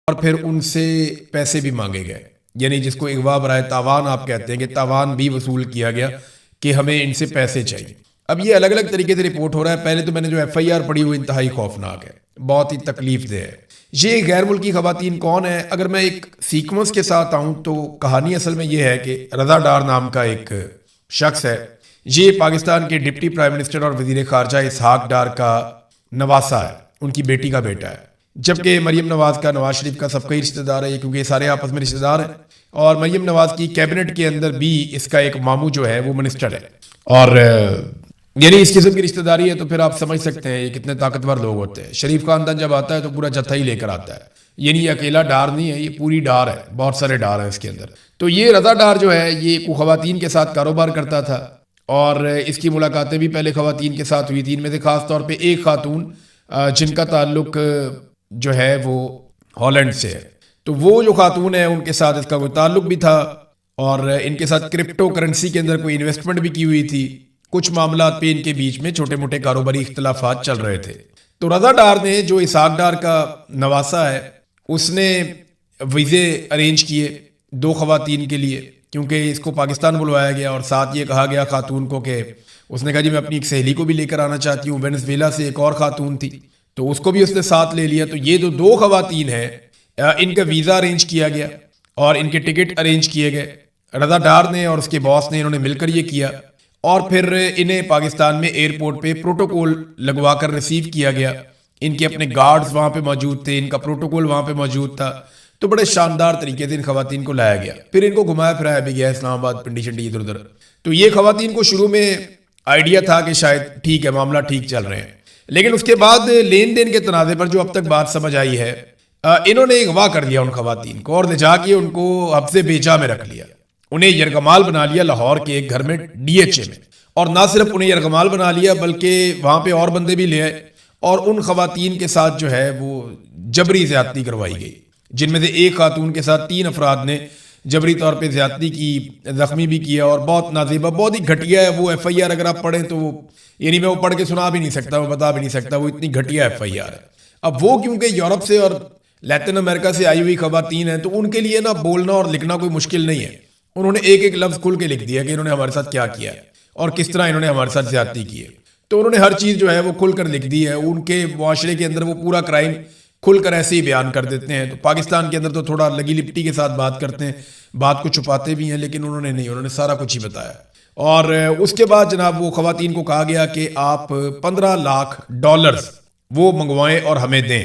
اور پھر ان سے پیسے بھی مانگے گئے، یعنی جس کو اغوا برائے تاوان آپ کہتے ہیں کہ تاوان بھی وصول کیا گیا کہ ہمیں ان سے پیسے چاہیے۔ اب یہ الگ الگ طریقے سے رپورٹ ہو رہا ہے۔ پہلے تو میں نے جو ایف آئی آر پڑھی وہ انتہائی خوفناک ہے، بہت ہی تکلیف دہ ہے۔ یہ غیر ملکی خواتین کون ہیں؟ اگر میں ایک سیکوینس کے ساتھ آؤں تو کہانی اصل میں یہ ہے کہ رضا ڈار نام کا ایک شخص ہے، یہ پاکستان کے ڈپٹی پرائم منسٹر اور وزیر خارجہ اسحاق ڈار کا نواسا ہے، ان کی بیٹی کا بیٹا ہے، جبکہ مریم نواز کا، نواز شریف کا سب کا ہی رشتہ دار ہے، کیونکہ یہ سارے آپس میں رشتہ دار ہیں۔ اور مریم نواز کی کیبنٹ کے اندر بھی اس کا ایک ماموں جو ہے وہ منسٹر ہے، اور یعنی اس قسم کی رشتہ داری ہے تو پھر آپ سمجھ سکتے ہیں یہ کتنے طاقتور لوگ ہوتے ہیں۔ شریف خاندان جب آتا ہے تو پورا جتھا ہی لے کر آتا ہے، یعنی یہ اکیلا ڈار نہیں ہے، یہ پوری ڈار ہے، بہت سارے ڈار ہیں اس کے اندر۔ تو یہ رضا ڈار جو ہے یہ خواتین کے ساتھ کاروبار کرتا تھا، اور اس کی ملاقاتیں بھی پہلے خواتین کے ساتھ ہوئی تھی، ان میں سے خاص طور پہ ایک خاتون جن کا تعلق جو ہے وہ ہالینڈ سے ہے، تو وہ جو خاتون ہے ان کے ساتھ اس کا کوئی تعلق بھی تھا، اور ان کے ساتھ کرپٹو کرنسی کے اندر کوئی انویسٹمنٹ بھی کی ہوئی تھی۔ کچھ معاملات پہ ان کے بیچ میں چھوٹے موٹے کاروباری اختلافات چل رہے تھے۔ تو رضا ڈار نے، جو اسحاق ڈار کا نواسا ہے، اس نے ویزے ارینج کیے 2 خواتین کے لیے، کیونکہ اس کو پاکستان بلوایا گیا، اور ساتھ یہ کہا گیا خاتون کو کہ اس نے کہا جی میں اپنی ایک سہیلی کو بھی لے کر آنا چاہتی ہوں، وینزویلا سے ایک اور خاتون تھی تو اس کو بھی اس نے ساتھ لے لیا۔ تو یہ جو 2 خواتین ہیں ان کا ویزا ارینج کیا گیا اور ان کے ٹکٹ ارینج کیے گئے۔ رضا ڈار نے اور اس کے باس نے، انہوں نے مل کر یہ کیا، اور پھر انہیں پاکستان میں ایئرپورٹ پہ پروٹوکول لگوا کر ریسیو کیا گیا۔ ان کے اپنے گارڈز وہاں پہ موجود تھے، ان کا پروٹوکول وہاں پہ موجود تھا، تو بڑے شاندار طریقے سے ان خواتین کو لایا گیا، پھر ان کو گھمایا پھرایا بھی گیا اسلام آباد، پنڈی شنڈی ادھر ادھر۔ تو یہ خواتین کو شروع میں آئیڈیا تھا کہ شاید ٹھیک ہے، معاملہ ٹھیک چل رہے ہیں، لیکن اس کے بعد لین دین کے تنازع پر جو اب تک بات سمجھ آئی ہے، انہوں نے اغوا کر دیا ان خواتین کو اور لے جا کے ان کو حبس بیجا میں رکھ لیا، انہیں یرغمال بنا لیا لاہور کے ایک گھر میں ڈی ایچ اے میں، اور نہ صرف انہیں یرغمال بنا لیا بلکہ وہاں پہ اور بندے بھی لے آئے، اور ان خواتین کے ساتھ جو ہے وہ جبری زیادتی کروائی گئی، جن میں سے ایک خاتون کے ساتھ 3 افراد نے جبری طور پہ زیادتی کی، زخمی بھی کیا، اور بہت نازیبہ، بہت ہی گھٹیا ہے وہ ایف آئی آر۔ اگر آپ پڑھیں تو یعنی میں وہ پڑھ کے سنا بھی نہیں سکتا، میں بتا بھی نہیں سکتا، وہ اتنی گھٹیا ایف آئی آر ہے۔ اب وہ کیونکہ یورپ سے اور لیٹن امریکہ سے آئی ہوئی خواتین ہیں، تو ان کے لیے نا بولنا اور لکھنا کوئی مشکل نہیں ہے، انہوں نے ایک ایک لفظ کھل کے لکھ دیا کہ انہوں نے ہمارے ساتھ کیا کیا ہے اور کس طرح انہوں نے ہمارے ساتھ زیادتی کی ہے، تو انہوں نے ہر چیز جو ہے وہ کھل کر لکھ دی ہے۔ ان کے معاشرے کے اندر وہ پورا کرائم کھل کر ایسے ہی بیان کر دیتے ہیں۔ تو پاکستان کے اندر تو تھوڑا لگی لپٹی کے ساتھ بات کرتے ہیں، بات کو چھپاتے بھی ہیں، لیکن انہوں نے نہیں، انہوں نے سارا کچھ ہی بتایا۔ اور اس کے بعد جناب وہ خواتین کو کہا گیا کہ آپ $15 لاکھ وہ منگوائیں اور ہمیں دیں۔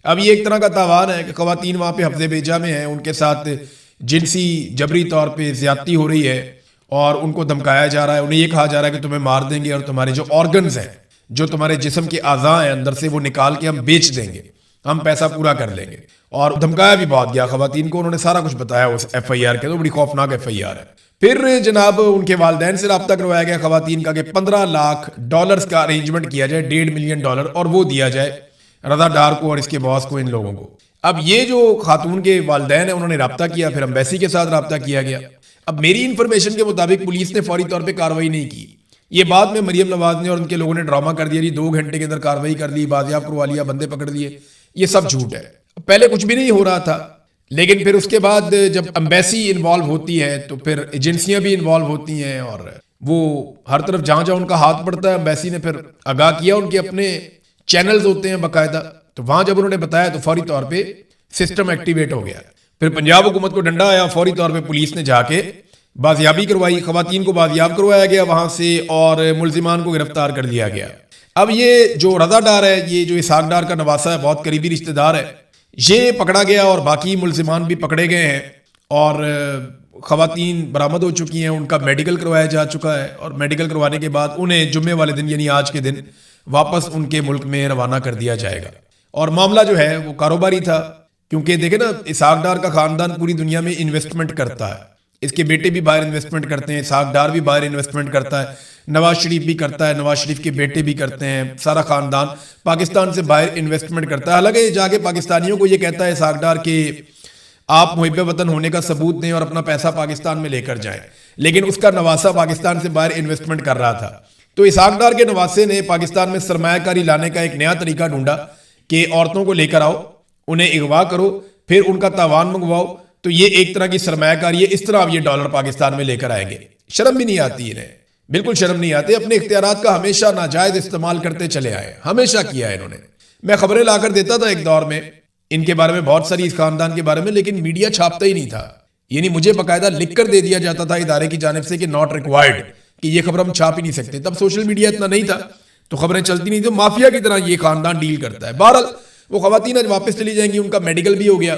اب یہ ایک طرح کا تاوان ہے کہ خواتین وہاں پہ حفظ بیجا میں ہیں، ان کے ساتھ جنسی جبری طور پہ زیادتی ہو رہی ہے، اور ان کو دھمکایا جا رہا ہے، انہیں یہ کہا جا رہا ہے کہ تمہیں مار دیں گے، اور تمہارے جو آرگنز ہیں، جو تمہارے جسم کے اعضاء ہیں اندر سے، وہ نکال کے ہم بیچ دیں گے، ہم پیسہ پورا کر لیں گے۔ اور دھمکایا بھی بہت گیا خواتین کو، انہوں نے سارا کچھ بتایا اس ایف آئی آر کے، تو بڑی خوفناک ایف آئی آر ہے۔ پھر جناب ان کے والدین سے رابطہ کروایا گیا خواتین کا کہ $15 لاکھ کا ارینجمنٹ کیا جائے، $1.5 ملین، اور وہ دیا جائے رضا ڈار کو اور اس کے باس کو، ان لوگوں کو۔ اب یہ جو خاتون کے والدین ہیں انہوں نے رابطہ کیا، پھر ایمبیسی کے ساتھ رابطہ کیا گیا۔ اب میری انفارمیشن کے مطابق پولیس نے فوری طور پہ کاروائی نہیں کی، یہ بعد میں مریم نواز نے اور ان کے لوگوں نے ڈرامہ کر دیا، 2 گھنٹے کے اندر کاروائی کر لی، بازیاب کروا لیا، بندے پکڑ لیے، یہ سب جھوٹ ہے۔ پہلے کچھ بھی نہیں ہو رہا تھا، لیکن پھر اس کے بعد جب ایمبیسی انوالو ہوتی ہے تو پھر ایجنسیاں بھی انوالو ہوتی ہیں، اور وہ ہر طرف جہاں جہاں ان کا ہاتھ پڑتا ہے ایمبیسی نے پھر آگاہ کیا، ان کے اپنے چینلز ہوتے ہیں باقاعدہ، تو وہاں جب انہوں نے بتایا تو فوری طور پہ سسٹم ایکٹیویٹ ہو گیا۔ پھر پنجاب حکومت کو ڈنڈا آیا، فوری طور پہ پولیس نے جا کے بازیابی کروائی، خواتین کو بازیاب کروایا گیا وہاں سے، اور ملزمان کو گرفتار کر لیا گیا۔ اب یہ جو رضا ڈار ہے، یہ جو اسحاق ڈار کا نواسا ہے، بہت قریبی رشتہ دار ہے، یہ پکڑا گیا، اور باقی ملزمان بھی پکڑے گئے ہیں، اور خواتین برآمد ہو چکی ہیں، ان کا میڈیکل کروایا جا چکا ہے، اور میڈیکل کروانے کے بعد انہیں جمعے والے دن یعنی آج کے دن واپس ان کے ملک میں روانہ کر دیا جائے گا۔ اور معاملہ جو ہے وہ کاروباری تھا، کیونکہ دیکھیں نا اسحاق ڈار کا خاندان پوری دنیا میں انویسٹمنٹ کرتا ہے، اس کے بیٹے بھی باہر انویسٹمنٹ کرتے ہیں، اسحاق ڈار بھی باہر انویسٹمنٹ کرتا ہے، نواز شریف بھی کرتا ہے، نواز شریف کے بیٹے بھی کرتے ہیں، سارا خاندان پاکستان سے باہر انویسٹمنٹ کرتا ہے۔ حالانکہ جا کے پاکستانیوں کو یہ کہتا ہے اسحاق ڈار کہ آپ محب وطن ہونے کا ثبوت دیں اور اپنا پیسہ پاکستان میں لے کر جائیں، لیکن اس کا نواسا پاکستان سے باہر انویسٹمنٹ کر رہا تھا۔ تو اسحاق ڈار کے نواسے نے پاکستان میں سرمایہ کاری لانے کا ایک نیا طریقہ ڈھونڈا کہ عورتوں کو لے کر آؤ، انہیں اغوا کرو، پھر ان کا تاوان منگواؤ، تو یہ ایک طرح کی سرمایہ کاری ہے، اس طرح اب یہ ڈالر پاکستان میں لے کر آئیں گے۔ شرم بھی نہیں آتی انہیں، بالکل شرم نہیں آتی، اپنے اختیارات کا ہمیشہ ناجائز استعمال کرتے چلے آئے، ہمیشہ کیا ہے انہوں نے۔ میں خبریں لا کر دیتا تھا ایک دور میں ان کے بارے میں، بہت ساری اس خاندان کے بارے میں، لیکن میڈیا چھاپتا ہی نہیں تھا، یعنی مجھے باقاعدہ لکھ کر دے دیا جاتا تھا ادارے کی جانب سے کہ ناٹ ریکوائرڈ، کہ یہ خبر ہم چھاپ ہی نہیں سکتے۔ تب سوشل میڈیا اتنا نہیں تھا تو خبریں چلتی نہیں، تو مافیا کی طرح یہ خاندان ڈیل کرتا ہے۔ بہرحال وہ خواتین آج واپس چلی جائیں گی، ان کا میڈیکل بھی ہو گیا،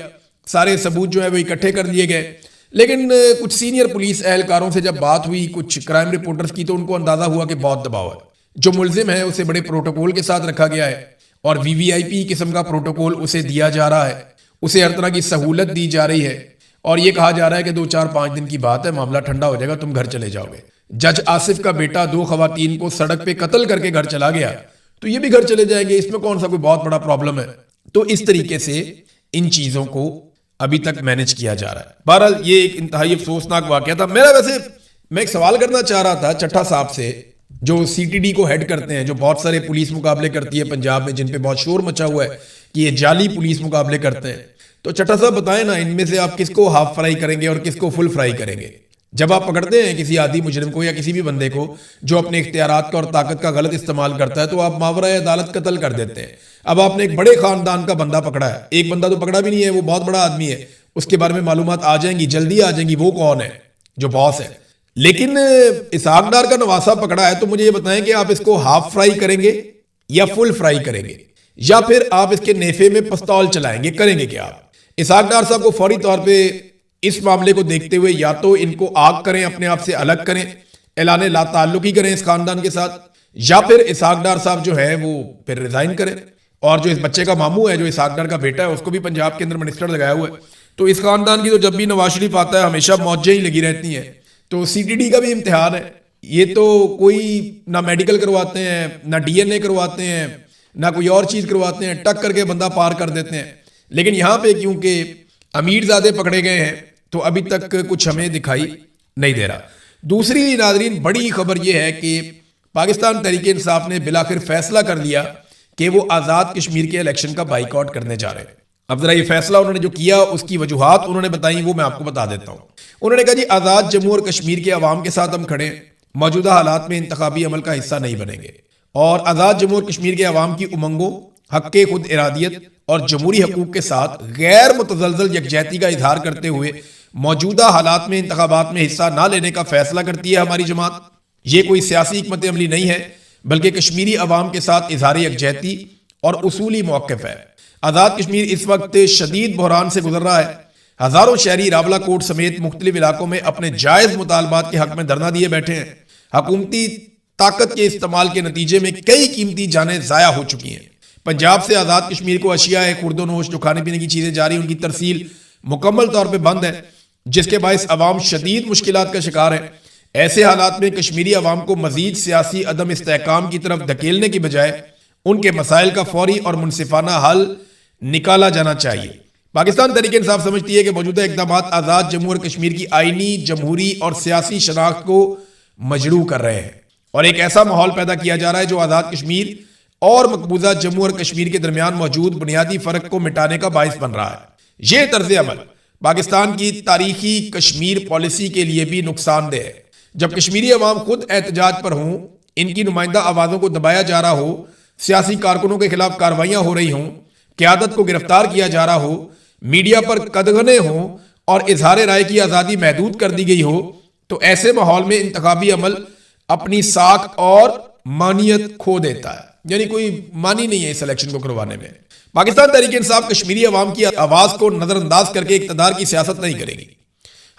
سارے ثبوت جو ہے وہ اکٹھے کر دیے گئے، لیکن کچھ سینئر پولیس اہلکاروں سے جب بات ہوئی، کچھ کرائم رپورٹرز کی، تو ان کو اندازہ ہوا کہ بہت دباؤ ہے، جو ملزم ہے اسے بڑے پروٹوکول کے ساتھ رکھا گیا ہے، اور وی وی آئی پی قسم کا پروٹوکول اسے دیا جا رہا ہے، اسے ہر طرح کی سہولت دی جا رہی ہے، اور یہ کہا جا رہا ہے کہ 2-4-5 دن کی بات ہے، معاملہ ٹھنڈا ہو جائے گا، تم گھر چلے جاؤ گے۔ جج آصف کا بیٹا 2 خواتین کو سڑک پہ قتل کر کے گھر چلا گیا، تو یہ بھی گھر چلے جائیں گے، اس میں کون سا کوئی بہت بڑا پرابلم ہے؟ تو اس طریقے سے ان چیزوں کو ابھی تک مینج کیا جا رہا ہے۔ بہرحال یہ ایک انتہائی افسوسناک واقعہ تھا۔ میں ایک سوال کرنا چاہ رہا تھا چٹھا صاحب سے، جو سی ٹی ڈی کو ہیڈ کرتے ہیں، جو بہت سارے پولیس مقابلے کرتی ہے پنجاب میں، جن پہ بہت شور مچا ہوا ہے کہ یہ جعلی پولیس مقابلے کرتے ہیں، تو چٹھا صاحب بتائیں نا، ان میں سے آپ کس کو ہاف فرائی کریں گے اور کس کو فل فرائی کریں گے؟ جب آپ پکڑتے ہیں کسی عادی مجرم کو یا کسی بھی بندے کو جو اپنے اختیارات کا اور طاقت کا غلط استعمال کرتا ہے، تو آپ ماورائے عدالت قتل کر دیتے ہیں۔ اب آپ نے ایک بڑے خاندان کا بندہ پکڑا ہے، ایک بندہ تو پکڑا بھی نہیں ہے، وہ بہت بڑا آدمی ہے، اس کے بارے میں معلومات آ جائیں گی، جلدی آ جائیں گی، وہ کون ہے جو باس ہے، لیکن اسحاق ڈار کا نواسہ پکڑا ہے۔ تو مجھے یہ بتائیں کہ آپ اس کو ہاف فرائی کریں گے یا فل فرائی کریں گے، یا پھر آپ اس کے نیفے میں پستول چلائیں گے؟ کریں گے کیا آپ؟ اسحاق ڈار صاحب کو فوری طور پہ اس معاملے کو دیکھتے ہوئے یا تو ان کو آگ کریں، اپنے آپ سے الگ کریں، اعلان لا تعلقی کریں اس خاندان کے ساتھ، یا پھر اسحاق ڈار صاحب جو ہے وہ پھر ریزائن کریں، اور جو اس بچے کا ماموں ہے، جو اسحاق ڈار کا بیٹا ہے، اس کو بھی پنجاب کے اندر منسٹر لگایا ہوا ہے۔ تو اس خاندان کی تو جب بھی نواز شریف آتا ہے ہمیشہ موجیں ہی لگی رہتی ہیں۔ تو سی ٹی ڈی کا بھی امتحان ہے، یہ تو کوئی نہ میڈیکل کرواتے ہیں، نہ ڈی این اے کرواتے ہیں، نہ کوئی اور چیز کرواتے ہیں، ٹک کر کے بندہ پار کر دیتے ہیں۔ لیکن یہاں پہ کیونکہ امیر زادے پکڑے گئے ہیں تو ابھی تک کچھ ہمیں دکھائی نہیں دے رہا۔ دوسری ناظرین بڑی خبر یہ ہے کہ پاکستان تحریک انصاف نے بلاخر فیصلہ کر لیا کہ وہ آزاد کشمیر کے الیکشن کا بائیکاٹ کرنے جا رہے ہیں۔ اب ذرا یہ فیصلہ انہوں نے جو کیا، اس کی وجوہات انہوں نے بتائیں، وہ میں آپ کو بتا دیتا ہوں۔ انہوں نے کہا جی آزاد جموں اور کشمیر کے عوام کے ساتھ ہم کھڑے ہیں، موجودہ حالات میں انتخابی عمل کا حصہ نہیں بنیں گے، اور آزاد جموں اور کشمیر کے عوام کی امنگوں، حق خود ارادیت اور جمہوری حقوق کے ساتھ غیر متزلزل یکجہتی کا اظہار کرتے ہوئے موجودہ حالات میں انتخابات میں حصہ نہ لینے کا فیصلہ کرتی ہے ہماری جماعت۔ یہ کوئی سیاسی حکمت عملی نہیں ہے، بلکہ کشمیری عوام کے ساتھ اظہار یکجہتی اور اصولی موقف ہے۔ آزاد کشمیر اس وقت شدید بحران سے گزر رہا ہے، ہزاروں شہری راولہ کوٹ سمیت مختلف علاقوں میں اپنے جائز مطالبات کے حق میں دھرنا دیے بیٹھے ہیں۔ حکومتی طاقت کے استعمال کے نتیجے میں کئی قیمتی جانیں ضائع ہو چکی ہیں۔ پنجاب سے آزاد کشمیر کو اشیاء خورد و نوش، جو کھانے پینے کی چیزیں جاری، ان کی ترسیل مکمل طور پہ بند ہے، جس کے باعث عوام شدید مشکلات کا شکار ہے۔ ایسے حالات میں کشمیری عوام کو مزید سیاسی عدم استحکام کی طرف دھکیلنے کی بجائے ان کے مسائل کا فوری اور منصفانہ حل نکالا جانا چاہیے۔ پاکستان تحریک انصاف سمجھتی ہے کہ موجودہ اقدامات آزاد جموں اور کشمیر کی آئینی، جمہوری اور سیاسی شناخت کو مجروح کر رہے ہیں، اور ایک ایسا ماحول پیدا کیا جا رہا ہے جو آزاد کشمیر اور مقبوضہ جموں اور کشمیر کے درمیان موجود بنیادی فرق کو مٹانے کا باعث بن رہا ہے۔ یہ طرز عمل پاکستان کی تاریخی کشمیر پالیسی کے لیے بھی نقصان دہ ہے۔ جب کشمیری عوام خود احتجاج پر ہوں، ان کی نمائندہ آوازوں کو دبایا جا رہا ہو، سیاسی کارکنوں کے خلاف کارروائیاں ہو رہی ہوں، قیادت کو گرفتار کیا جا رہا ہو، میڈیا پر قدغنیں ہوں اور اظہار رائے کی آزادی محدود کر دی گئی ہو، تو ایسے ماحول میں انتخابی عمل اپنی ساکھ اور مانیت کھو دیتا ہے، یعنی کوئی مانی نہیں ہے اس الیکشن کو کروانے میں۔ پاکستان تحریک انصاف کشمیری عوام کی آواز کو نظر انداز کر کے اقتدار کی سیاست نہیں کرے گی۔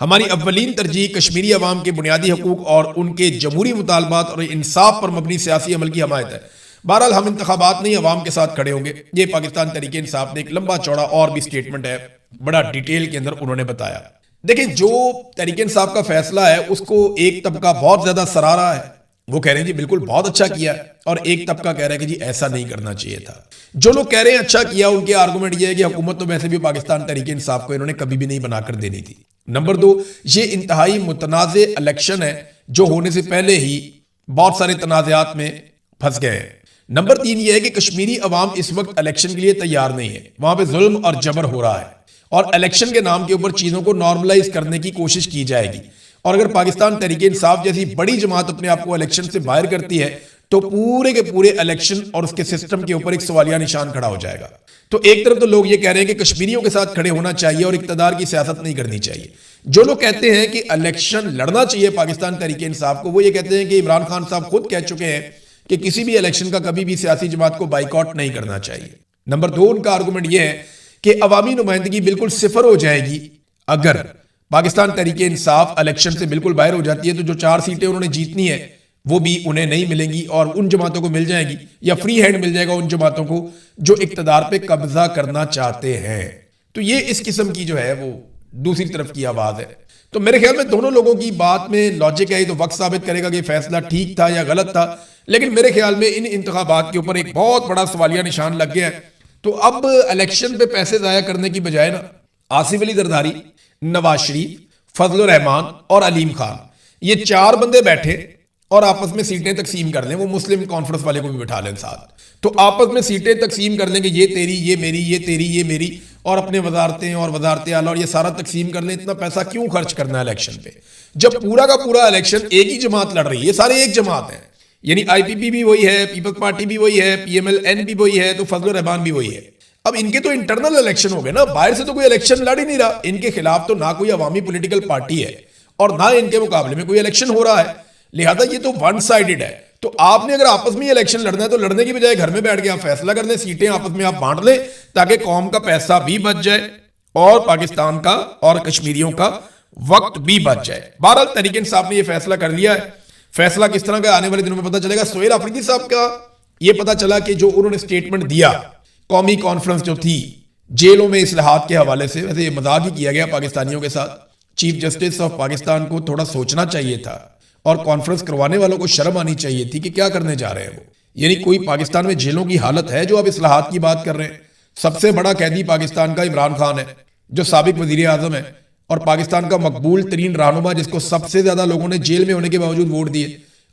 ہماری اولین ترجیح کشمیری عوام کے بنیادی حقوق اور ان کے جمہوری مطالبات اور انصاف پر مبنی سیاسی عمل کی حمایت ہے۔ بہرحال ہم انتخابات نہیں، عوام کے ساتھ کھڑے ہوں گے۔ یہ پاکستان تحریک انصاف نے ایک لمبا چوڑا اور بھی سٹیٹمنٹ ہے، بڑا ڈیٹیل کے اندر انہوں نے بتایا۔ دیکھیں جو تحریک انصاف کا فیصلہ ہے اس کو ایک طبقہ بہت زیادہ سراہ رہا ہے، وہ کہہ رہے ہیں جی بالکل بہت اچھا کیا، اور ایک طبقہ کہہ رہا ہے کہ جی ایسا نہیں کرنا چاہیے تھا۔ جو لوگ کہہ رہے ہیں اچھا کیا، ان کے آرگومنٹ یہ ہے کہ حکومت تو ویسے بھی پاکستان تحریک انصاف کو انہوں نے کبھی بھی نہیں بنا کر دینی تھی۔ نمبر 2، یہ انتہائی متنازع الیکشن ہے جو ہونے سے پہلے ہی بہت سارے تنازعات میں پھنس گئے ہیں۔ نمبر 3 یہ ہے کہ کشمیری عوام اس وقت الیکشن کے لیے تیار نہیں ہے، وہاں پہ ظلم اور جبر ہو رہا ہے، اور الیکشن کے نام کے اوپر چیزوں کو نارملائز کرنے کی کوشش کی جائے گی. اور اگر پاکستان تحریک انصاف جیسی بڑی جماعت اپنے آپ کو الیکشن سے باہر کرتی ہے تو پورے کے پورے الیکشن اور اس کے سسٹم کے اوپر ایک سوالیہ نشان کھڑا ہو جائے گا. تو ایک طرف تو لوگ یہ کہہ رہے ہیں کہ کشمیریوں کے ساتھ کھڑے ہونا چاہیے اور اقتدار کی سیاست نہیں کرنی چاہیے. جو لوگ کہتے ہیں کہ الیکشن لڑنا چاہیے پاکستان تحریک انصاف کو، وہ یہ کہتے ہیں کہ عمران خان صاحب خود کہہ چکے ہیں کہ کسی بھی الیکشن کا کبھی بھی سیاسی جماعت کو بائیکاٹ نہیں کرنا چاہیے. نمبر 2 ان کا آرگومنٹ یہ ہے کہ عوامی نمائندگی بالکل صفر ہو جائے گی اگر پاکستان تحریک انصاف الیکشن سے بالکل باہر ہو جاتی ہے. تو جو 4 سیٹیں انہوں نے جیتنی ہے وہ بھی انہیں نہیں ملیں گی اور ان جماعتوں کو مل جائیں گی یا فری ہینڈ مل جائے گا ان جماعتوں کو جو اقتدار پہ قبضہ کرنا چاہتے ہیں. تو یہ اس قسم کی جو ہے وہ دوسری طرف کی آواز ہے. تو میرے خیال میں دونوں لوگوں کی بات میں لاجک ہے، تو وقت ثابت کرے گا کہ فیصلہ ٹھیک تھا یا غلط تھا. لیکن میرے خیال میں ان انتخابات کے اوپر ایک بہت بڑا سوالیہ نشان لگ گیا ہے. تو اب الیکشن پہ پیسے ضائع کرنے کی بجائے نا آصف علی زرداری، نواز شریف، فضل الرحمان اور علیم خان، یہ 4 بندے بیٹھے اور آپس میں سیٹیں تقسیم کر لیں. وہ مسلم کانفرنس والے کو بھی بٹھا لیں ساتھ، تو آپس میں سیٹیں تقسیم کر لیں کہ یہ تیری، یہ میری، یہ تیری، یہ میری، اور اپنے وزارتیں اور وزارت اعلیٰ اور یہ سارا تقسیم کر لیں. اتنا پیسہ کیوں خرچ کرنا ہے الیکشن پہ جب پورا کا پورا الیکشن ایک ہی جماعت لڑ رہی ہے. یہ سارے ایک جماعت ہیں، یعنی آئی پی پی بھی وہی ہے، پیپلز پارٹی بھی وہی ہے، پی ایم ایل این بھی وہی ہے، تو فضل الرحمان بھی وہی ہے. اب ان کے تو انٹرنل الیکشن ہو گئے نا، باہر سے تو کوئی الیکشن لڑ ہی نہیں رہا. ان کے خلاف تو نہ کوئی عوامی پولیٹیکل پارٹی ہے اور نہ ان کے مقابلے میں کوئی الیکشن ہو رہا ہے. لہذا یہ تو ون سائیڈڈ ہے. تو آپ نے اگر آپس میں الیکشن لڑنا ہے تو لڑنے کی بجائے گھر میں بیٹھ کے آپ فیصلہ کر لیں، سیٹیں آپس میں آپ بانٹ لیں تاکہ قوم کا پیسہ بھی بچ جائے اور پاکستان کا اور کشمیریوں کا وقت بھی بچ جائے. بہرحال تحریک انصاف نے یہ فیصلہ کر لیا ہے. فیصلہ کس طرح کا آنے والے دنوں میں پتہ چلے گا. سہیل آفریدی صاحب کا یہ پتہ چلا کہ جو انہوں نے سٹیٹمنٹ دیا قومی کانفرنس جو تھی جیلوں میں اصلاحات کے حوالے سے، ویسے یہ مذاق ہی کیا گیا پاکستانیوں کے ساتھ. چیف جسٹس آف پاکستان کو تھوڑا سوچنا چاہیے تھا اور کانفرنس کروانے والوں کو شرم آنی چاہیے تھی کہ کیا کرنے جا رہے ہیں وہ. یعنی کوئی پاکستان میں جیلوں کی حالت ہے جو اب اصلاحات کی بات کر رہے ہیں. سب سے بڑا قیدی پاکستان کا عمران خان ہے جو سابق وزیر اعظم ہے اور پاکستان کا مقبول ترین رہنما جس کو سب سے زیادہ لوگوں نے جیل میں ہونے کے باوجود ووٹ دیے.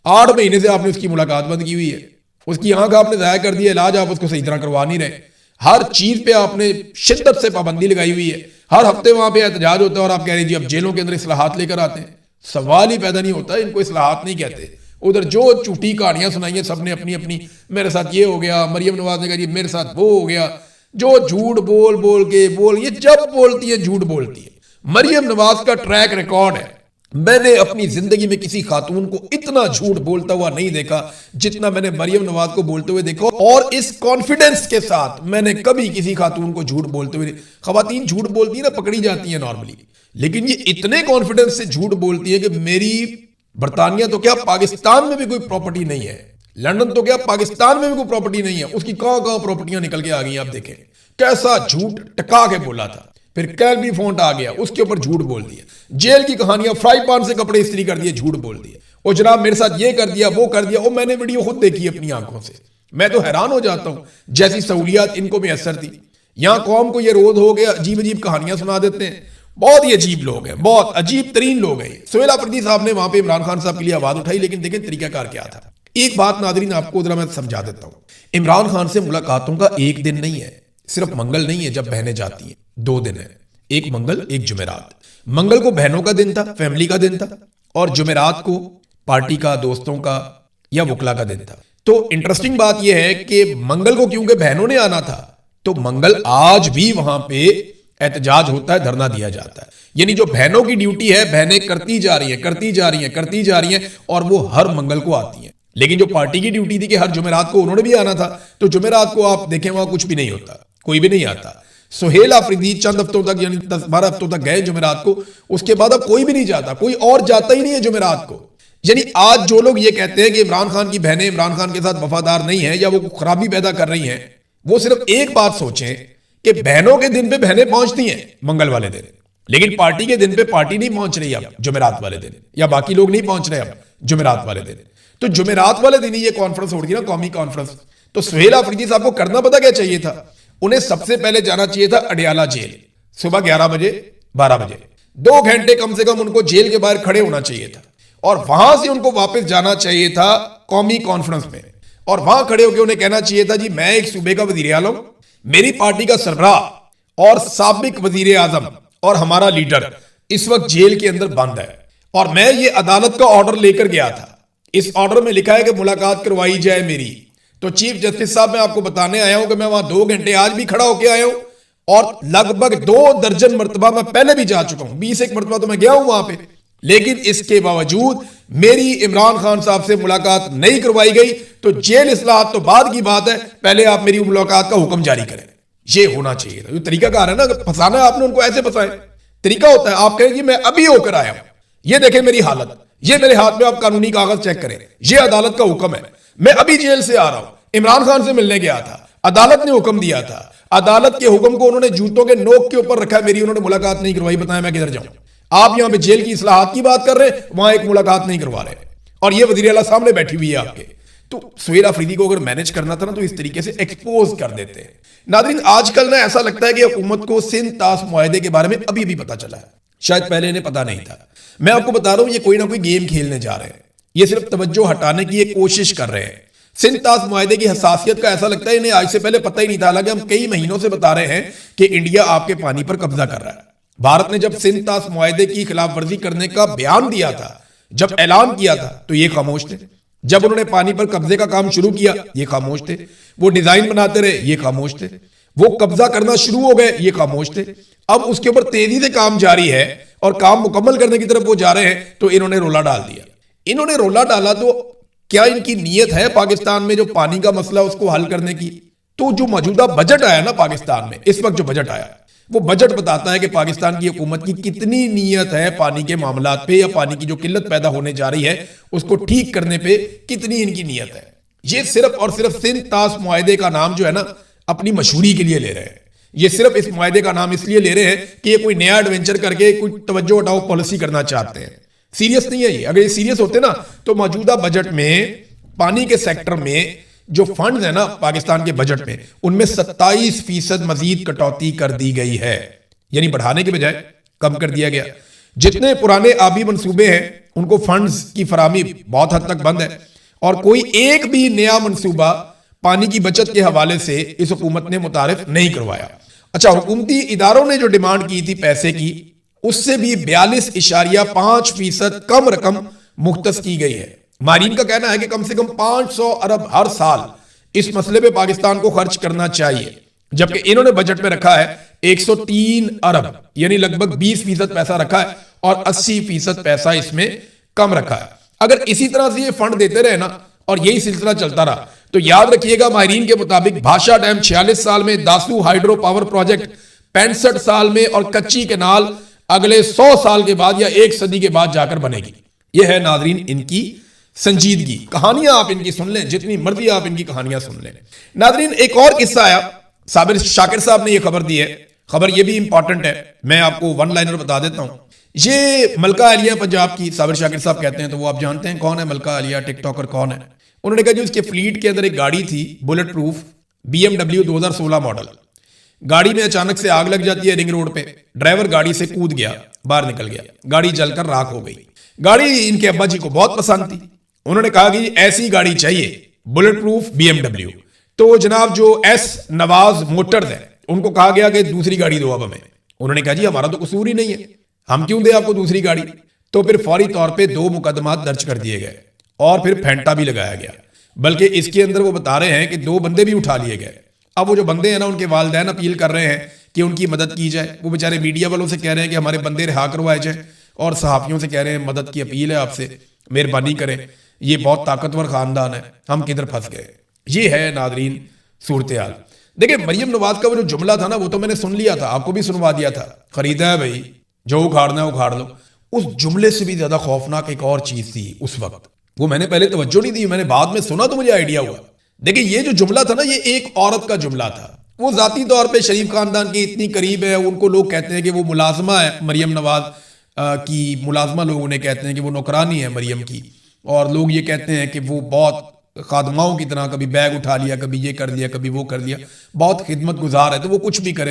8 مہینے سے آپ نے اس کی ملاقات بند کی ہوئی ہے، اس کی آنکھ آپ نے ضائع کر دی ہے، علاج آپ اس کو صحیح طرح کروا نہیں رہے. ہر چیز پہ آپ نے شدت سے پابندی لگائی ہوئی ہے. ہر ہفتے وہاں پہ احتجاج ہوتا ہے اور آپ کہہ رہے ہیں جی اب جیلوں کے اندر اصلاحات لے کر آتے ہیں. سوال ہی پیدا نہیں ہوتا. ان کو اصلاحات نہیں کہتے. ادھر جو جھوٹی کہانیاں سنائی ہیں سب نے اپنی اپنی، میرے ساتھ یہ ہو گیا، مریم نواز نے کہا جی میرے ساتھ وہ ہو گیا، جو جھوٹ بول کے یہ جب بولتی ہے جھوٹ بولتی ہے. مریم نواز کا ٹریک ریکارڈ ہے، میں نے اپنی زندگی میں کسی خاتون کو اتنا جھوٹ بولتا ہوا نہیں دیکھا جتنا میں نے مریم نواز کو بولتے ہوئے دیکھا، اور اس کانفیڈنس کے ساتھ میں نے کبھی کسی خاتون کو جھوٹ بولتے ہوئے. خواتین جھوٹ بولتی ہیں نا، پکڑی جاتی ہیں نارملی، لیکن یہ اتنے کانفیڈنس سے جھوٹ بولتی ہے کہ میری برطانیہ تو کیا پاکستان میں بھی کوئی پراپرٹی نہیں ہے، لندن تو کیا پاکستان میں بھی کوئی پراپرٹی نہیں ہے. اس کی کہاں پراپرٹیاں نکل کے آ گئی. آپ دیکھیں کیسا جھوٹ ٹکا کے بولا تھا. پھر کیلبی فونٹ آ گیا، اس کے اوپر جھوٹ بول دیا. جیل کی کہانیاں، فرائی پان سے کپڑے استری کر دیے، جھوٹ بول دیا. وہ جناب میرے ساتھ یہ کر دیا وہ کر دیا. وہ میں نے ویڈیو خود دیکھی اپنی آنکھوں سے، میں تو حیران ہو جاتا ہوں جیسی سہولیات ان کو میسر تھی. یہاں قوم کو یہ روز ہو گیا، عجیب کہانیاں سنا دیتے ہیں. بہت ہی عجیب لوگ ہیں، بہت عجیب ترین لوگ ہیں. سہیل آفریدی صاحب نے وہاں پہ عمران خان صاحب کے لیے آواز اٹھائی، لیکن دیکھیں طریقہ کار کیا تھا. ایک بات ناظرین آپ کو ذرا میں سمجھا دیتا ہوں. عمران خان سے ملاقاتوں کا ایک دن نہیں ہے، صرف منگل نہیں ہے جب بہنیں جاتی ہیں، 2 دن ہے. ایک منگل ایک جمعرات. منگل کو بہنوں کا دن تھا، فیملی کا دن تھا، اور جمعرات کو پارٹی کا، دوستوں کا یا وکلا کا دن تھا. تو انٹرسٹنگ بات یہ ہے کہ منگل کو کیونکہ بہنوں نے آنا تھا تو منگل آج بھی وہاں پہ احتجاج ہوتا ہے، دھرنا دیا جاتا ہے. یعنی جو بہنوں کی ڈیوٹی ہے بہنیں کرتی جا رہی ہیں اور وہ ہر منگل کو آتی ہیں. لیکن جو پارٹی کی ڈیوٹی تھی کہ ہر جمعرات کو انہوں نے بھی آنا تھا، تو جمعرات کو آپ دیکھیں وہاں کچھ بھی نہیں ہوتا، کوئی بھی نہیں آتا. سہیل آفریدی چند ہفتوں تک یعنی 10-12 ہفتوں تک گئے جمعرات کو، اس کے بعد اب کوئی بھی نہیں جاتا، کوئی اور جاتا ہی نہیں ہے جمعرات کو. یعنی آج جو لوگ یہ کہتے ہیں کہ عمران خان کی بہنیں عمران خان کے ساتھ وفادار نہیں ہیں یا وہ خرابی پیدا کر رہی ہیں، وہ صرف ایک بات سوچیں کہ بہنوں کے دن پہ بہنیں پہنچتی ہیں منگل والے دن، لیکن پارٹی کے دن پہ پارٹی نہیں پہنچ رہی اب جمعرات والے دن، یا باقی لوگ نہیں پہنچ رہے اب جمعرات والے دن. تو جمعرات والے دن ہی یہ کانفرنس ہو رہی نا، قومی کانفرنس. تو سہیل آفریدی صاحب کو کرنا پتا کیا چاہیے تھا؟ انہیں سب سے پہلے جانا چاہیے تھا اڈیالہ جیل، صبح 11 بجے 12 بجے 2 گھنٹے کم سے کم ان کو جیل کے باہر کھڑے ہونا چاہیے تھا، اور وہاں سے ان کو واپس جانا چاہیے تھا قومی کانفرنس میں، اور وہاں کھڑے ہو کے انہیں کہنا چاہیے تھا جی میں ایک صوبے کا وزیر اعلیٰ ہوں، میری پارٹی کا سربراہ اور سابق وزیر اعظم اور ہمارا لیڈر اس وقت جیل کے اندر بند ہے، اور میں یہ عدالت کا آرڈر لے کر گیا تھا. اس آرڈر میں لکھا ہے کہ ملاقات کروائی جائے میری. تو چیف جسٹس صاحب میں آپ کو بتانے آیا ہوں کہ میں وہاں 2 گھنٹے آج بھی کھڑا ہو کے آیا ہوں، اور لگ بھگ 2 درجن مرتبہ میں پہلے بھی جا چکا ہوں، 21 مرتبہ تو میں گیا ہوں وہاں پہ. لیکن اس کے باوجود میری عمران خان صاحب سے ملاقات نہیں کروائی گئی. تو جیل اصلاحات تو بعد کی بات ہے، پہلے آپ میری ملاقات کا حکم جاری کریں. یہ ہونا چاہیے تھا. طریقہ کار ہے نا، پھنسانا ہے آپ نے ان کو، ایسے پھنسائے. طریقہ ہوتا ہے آپ کہیں گے میں ابھی ہو کر آیا ہوں، یہ دیکھیں میری حالت، یہ میرے ہاتھ میں، آپ قانونی کاغذ چیک کریں، یہ عدالت کا حکم ہے، میں ابھی جیل سے آ رہا ہوں، عمران خان سے ملنے گیا تھا، عدالت نے حکم دیا تھا، عدالت کے حکم کو انہوں نے جوتوں کے نوک کے اوپر رکھا ہے، میری انہوں نے ملاقات نہیں کروائی. بتائیں میں کدھر جاؤں؟ آپ یہاں پہ جیل کی اصلاحات کی بات کر رہے ہیں، وہاں ایک ملاقات نہیں کروا رہے، اور یہ وزیر اعلیٰ سامنے بیٹھی ہوئی ہے آپ کے. تو سہیل آفریدی کو اگر مینج کرنا تھا نا تو اس طریقے سے ایکسپوز کر دیتے ہیں. ناظرین آج کل نا ایسا لگتا ہے کہ حکومت کو سندھ طاس معاہدے کے بارے میں ابھی بھی پتا چلا ہے، شاید پہلے انہیں پتا نہیں تھا. میں آپ کو بتا رہا ہوں یہ کوئی نہ کوئی گیم کھیلنے جا رہے ہیں، یہ صرف توجہ ہٹانے کی ایک کوشش کر رہے ہیں. سندھ طاس معاہدے کی حساسیت کا ایسا لگتا ہے انہیں آج سے پہلے پتہ ہی نہیں تھا، حالانکہ ہم کئی مہینوں سے بتا رہے ہیں کہ انڈیا آپ کے پانی پر قبضہ کر رہا ہے. بھارت نے جب سندھ طاس معاہدے کی خلاف ورزی کرنے کا بیان دیا تھا، جب اعلان کیا تھا تو یہ خاموش تھے. جب انہوں نے پانی پر قبضے کا کام شروع کیا یہ خاموش تھے. وہ ڈیزائن بناتے رہے یہ خاموش تھے. وہ قبضہ کرنا شروع ہو گئے یہ خاموش تھے. اب اس کے اوپر تیزی سے کام جاری ہے اور کام مکمل کرنے کی طرف وہ جا رہے ہیں تو انہوں نے رولا ڈال دیا. انہوں نے رولا ڈالا تو کیا ان کی نیت ہے پاکستان میں جو پانی کا مسئلہ اس کو حل کرنے کی؟ تو جو موجودہ بجٹ آیا نا پاکستان میں، اس وقت جو بجٹ آیا وہ بجٹ بتاتا ہے کہ پاکستان کی حکومت کی کتنی نیت ہے پانی کے معاملات پہ، یا پانی کی جو قلت پیدا ہونے جا رہی ہے اس کو ٹھیک کرنے پہ کتنی ان کی نیت ہے. یہ صرف اور صرف سندھ طاس معاہدے کا نام جو ہے نا اپنی مشہوری کے لیے لے رہے ہیں. یہ صرف اس معاہدے کا نام اس لیے لے رہے ہیں کہ یہ کوئی نیا ایڈونچر کر کے کوئی توجہ ہٹاؤ پالیسی کرنا چاہتے ہیں. سیریس نہیں ہے یہ. اگر یہ سیریس ہوتے نا تو موجودہ بجٹ میں پانی کے سیکٹر میں جو فنڈز ہیں نا پاکستان کے بجٹ میں، ان میں 27% مزید کٹوتی کر دی گئی ہے، یعنی بڑھانے کے بجائے کم کر دیا گیا. جتنے پرانے آبی منصوبے ہیں ان کو فنڈز کی فراہمی بہت حد تک بند ہے، اور کوئی ایک بھی نیا منصوبہ پانی کی بچت کے حوالے سے اس حکومت نے متعارف نہیں کروایا. اچھا، حکومتی اداروں نے جو ڈیمانڈ کی تھی پیسے کی، اس سے بھی 42.5% کم رقم مختص کی گئی ہے. ماہرین کا کہنا ہے کہ کم سے کم 500 ارب ہر سال اس مسئلے پہ پاکستان کو خرچ کرنا چاہیے، جبکہ انہوں نے بجٹ میں رکھا ہے 103 ارب، یعنی لگ بھگ 20% پیسہ رکھا ہے، اور 80% پیسہ اس میں کم رکھا ہے. اگر اسی طرح سے یہ فنڈ دیتے رہے نا اور یہی سلسلہ چلتا رہا تو یاد رکھیے گا ماہرین کے مطابق بھاشا ڈیم 46 سال میں، داسو ہائیڈرو پاور پروجیکٹ 65 سال میں، اور کچی کینال اگلے 100 سال کے بعد یا 1 صدی کے بعد جا کر بنے گی. یہ ہے ناظرین ان کی سنجیدگی. کہانیاں آپ ان کی سن لیں، جتنی مرضی آپ ان کی کہانیاں سن لیں. ناظرین ایک اور قصہ آیا، صابر شاکر صاحب نے یہ خبر دی ہے، خبر یہ بھی امپورٹنٹ ہے، میں آپ کو ون لائنر بتا دیتا ہوں. یہ ملکہ عالیہ پنجاب کی صابر شاکر صاحب کہتے ہیں، تو وہ آپ جانتے ہیں کون ہے ملکہ عالیہ، ٹک ٹاکر کون ہے. انہوں نے کہا جو اس کے فلیٹ کے اندر ایک گاڑی تھی بلٹ پروف BMW 2016 ماڈل. گاڑی میں اچانک سے آگ لگ جاتی ہے رنگ روڈ پہ، ڈرائیور گاڑی سے کود گیا، باہر نکل گیا، گاڑی جل کر راکھ ہو گئی. گاڑی ان کے ابا جی کو بہت پسند تھی، انہوں نے کہا کہ ایسی گاڑی چاہیے بلٹ پروف BMW. تو جناب جو ایس نواز موٹرز ہے ان کو کہا گیا کہ دوسری گاڑی دو اب ہمیں. انہوں نے کہا جی ہمارا تو قصور ہی نہیں ہے، ہم کیوں دیں آپ کو دوسری گاڑی. تو پھر فوری طور پہ 2 مقدمات درج کر دیے گئے اور پھر پھینٹا بھی لگایا گیا. بلکہ اس کے اندر وہ بتا رہے ہیں کہ 2 بندے بھی اٹھا لیے گئے. اب وہ جو بندے ہیں نا ان کے والدین اپیل کر رہے ہیں کہ ان کی مدد کی جائے. وہ بیچارے میڈیا والوں سے کہہ رہے ہیں کہ ہمارے بندے رہا کروائے جائیں، اور صحافیوں سے کہہ رہے ہیں مدد کی اپیل ہے آپ سے، مہربانی کریں، یہ بہت طاقتور خاندان ہے، ہم کدھر پھنس گئے. یہ ہے ناظرین صورتحال. دیکھیں مریم نواز کا وہ جو جملہ تھا نا وہ تو میں نے سن لیا تھا، آپ کو بھی سنوا دیا تھا، خریدا ہے بھائی جو اکھاڑنا ہے اکھاڑ لو. اس جملے سے بھی زیادہ خوفناک ایک اور چیز تھی اس وقت، وہ میں نے پہلے توجہ نہیں دی، میں نے بعد میں سنا تو مجھے آئیڈیا ہوا. دیکھیں یہ جو جملہ تھا نا یہ ایک عورت کا جملہ تھا. وہ ذاتی طور پہ شریف خاندان کی اتنی قریب ہے، ان کو لوگ کہتے ہیں کہ وہ ملازمہ ہے مریم نواز کی، ملازمہ لوگ انہیں کہتے ہیں کہ وہ نوکرانی ہے مریم کی، اور لوگ یہ کہتے ہیں کہ وہ بہت خادماؤں کی طرح کبھی بیگ اٹھا لیا، کبھی یہ کر دیا، کبھی وہ کر دیا، بہت خدمت گزار ہے. تو وہ کچھ بھی کرے